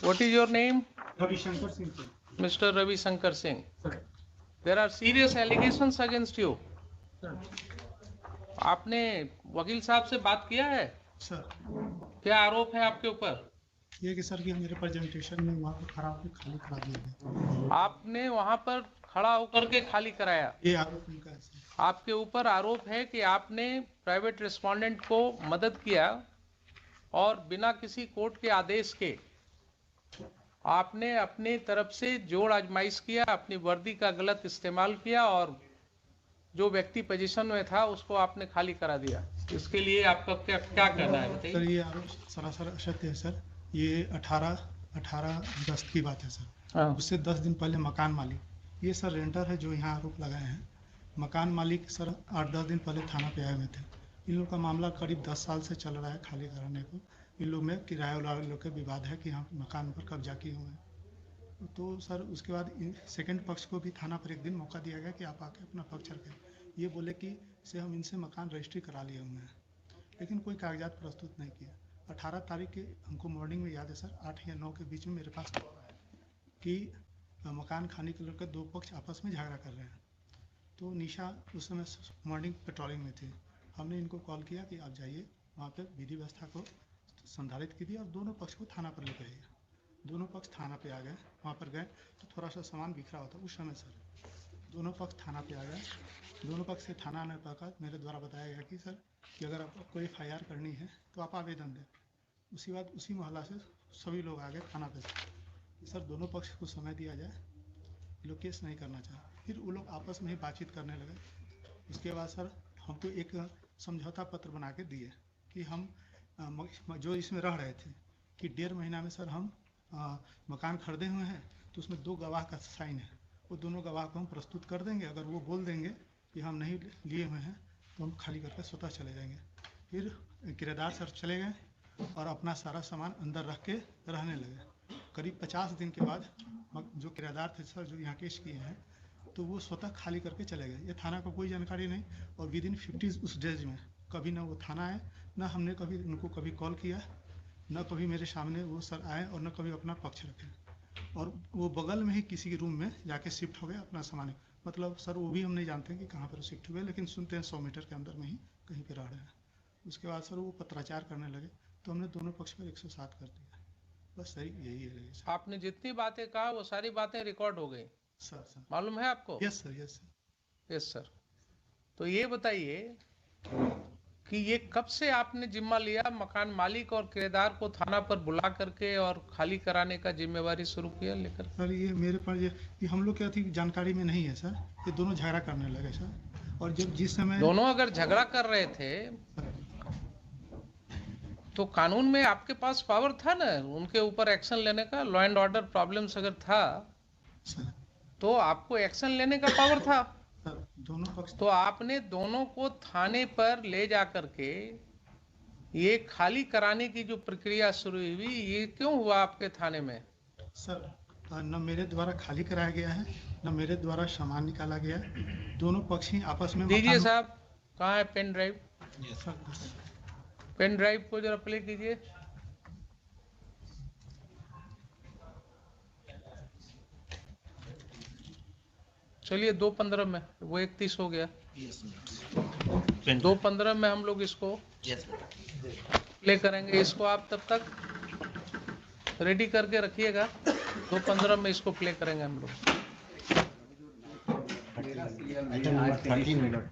What is your name? Ravi Shankar Singh, sir. Mr. Ravi Shankar Singh. Sir. There are serious allegations against you. Sir. आपने वकील साहब से बात किया है? सर, क्या आरोप है आपके ऊपर? ये कि सर कि मेरे प्रेजेंटेशन में वहाँ पर खड़ा होकर खाली करा दिया गया। आपने वहां पर खड़ा होकर के खाली कराया। ये आरोप उनका है सर। आपके ऊपर आरोप है कि आपने प्राइवेट रिस्पोंडेंट को मदद किया और बिना किसी कोर्ट के आदेश के आपने अपनी तरफ से जोड़ आजमाइश किया, अपनी वर्दी का गलत इस्तेमाल किया और जो व्यक्ति पोजीशन में था उसको आपने खाली करा दिया। इसके लिए आपका क्या क्या कहना है सर, बताइए। ये आरोप सरासर असत्य है सर। ये 18 अगस्त की बात है सर। हाँ। उससे 10 दिन पहले मकान मालिक, ये सर रेंटर है जो यहाँ आरोप लगाए हैं। मकान मालिक सर 8-10 दिन पहले थाना पे आए हुए थे। इन लोग का मामला करीब 10 साल से चल रहा है खाली कराने को। इन लोग में किराया वाले लोग का विवाद है कि हम मकान पर कब्जा किए हुए हैं। तो सर उसके बाद सेकंड पक्ष को भी थाना पर एक दिन मौका दिया गया कि आप आके अपना पक्ष रखें। ये बोले कि से हम इनसे मकान रजिस्ट्री करा लिए हुए हैं, लेकिन कोई कागजात प्रस्तुत नहीं किया। 18 तारीख के हमको मॉर्निंग में याद है सर, 8 या 9 के बीच में मेरे पास कॉल आया कि मकान खाने के लेकर दो पक्ष आपस में झगड़ा कर रहे हैं। तो निशा उस समय मॉर्निंग पेट्रोलिंग में थी। हमने इनको कॉल किया कि आप जाइए वहाँ पे विधि व्यवस्था को संधारित कीजिए और दोनों पक्ष को थाना पर लेकर आइए। दोनों पक्ष थाना पे आ गए। वहाँ पर गए तो थोड़ा सा सामान बिखरा होता उस समय सर। दोनों पक्ष थाना पे आ गए। दोनों पक्ष से थाना आने पर मेरे द्वारा बताया गया कि सर कि अगर आपको FIR करनी है तो आप आवेदन दें। उसी बाद उसी मोहल्ला से सभी लोग आ गए थाना पे सर दोनों पक्ष को समय दिया जाए, ये लोग केस नहीं करना चाहे। फिर वो लोग आपस में ही बातचीत करने लगे। उसके बाद सर हमको एक समझौता पत्र बना के दिए कि हम जो इसमें रह रहे थे कि 1.5 महीना में सर हम मकान खरीदे हुए हैं, तो उसमें 2 गवाह का साइन है। वो दोनों गवाह को हम प्रस्तुत कर देंगे। अगर वो बोल देंगे कि हम नहीं लिए हुए हैं तो हम खाली करके स्वतः चले जाएंगे। फिर किराएदार सर चले गए और अपना सारा सामान अंदर रख के रहने लगे। करीब 50 दिन के बाद जो किराएदार थे सर जो यहाँ केस किए हैं, तो वो स्वतः खाली करके चले गए। ये थाना को कोई जानकारी नहीं और विदिन 50 उस डेज में कभी ना वो थाना आए, ना हमने कभी उनको कभी कॉल किया, न कभी मेरे सामने वो सर आए और न कभी अपना पक्ष रखे। और वो बगल में ही किसी के रूम में जाके शिफ्ट हो गए अपना सामान। मतलब सर वो भी हम नहीं जानते कि कहाँ पर शिफ्ट हुए, लेकिन सुनते हैं 100 मीटर के अंदर में ही कहीं पर रह रहे हैं। उसके बाद सर वो पत्राचार करने लगे तो हमने दोनों पक्ष पर 107 कर दिया। बस सही यही है सर। आपने जितनी बातें कहा वो सारी बातें रिकॉर्ड हो गई सर मालूम है आपको? Yes sir. Yes sir. तो ये बताइए कि ये कब से आपने जिम्मा लिया मकान मालिक और किराएदार को थाना पर बुला करके और खाली कराने का जिम्मेवारी शुरू किया लेकर? सर ये मेरे पास ये हम लोग क्या थी जानकारी में नहीं है सर। ये दोनों झगड़ा करने लगे सर। और जब जिस समय दोनों अगर झगड़ा कर रहे थे तो कानून में आपके पास पावर था ना उनके ऊपर एक्शन लेने का। लॉ एंड ऑर्डर प्रॉब्लम्स अगर था सर तो आपको एक्शन लेने का पावर था। दोनों पक्ष तो आपने दोनों को थाने पर ले जा करके ये खाली कराने की जो प्रक्रिया शुरू हुई, ये क्यों हुआ आपके थाने में? सर न मेरे द्वारा खाली कराया गया है, न मेरे द्वारा सामान निकाला गया है। दोनों पक्ष ही आपस में दीजिए साहब, कहाँ है pen drive? Sir pen drive को जरा प्ले कीजिए। चलिए 2:15 में, वो 31 हो गया। 2:15 में हम लोग इसको प्ले करेंगे। इसको आप तब तक रेडी करके रखिएगा। 2:15 में इसको प्ले करेंगे हम लोग। 13 मिनट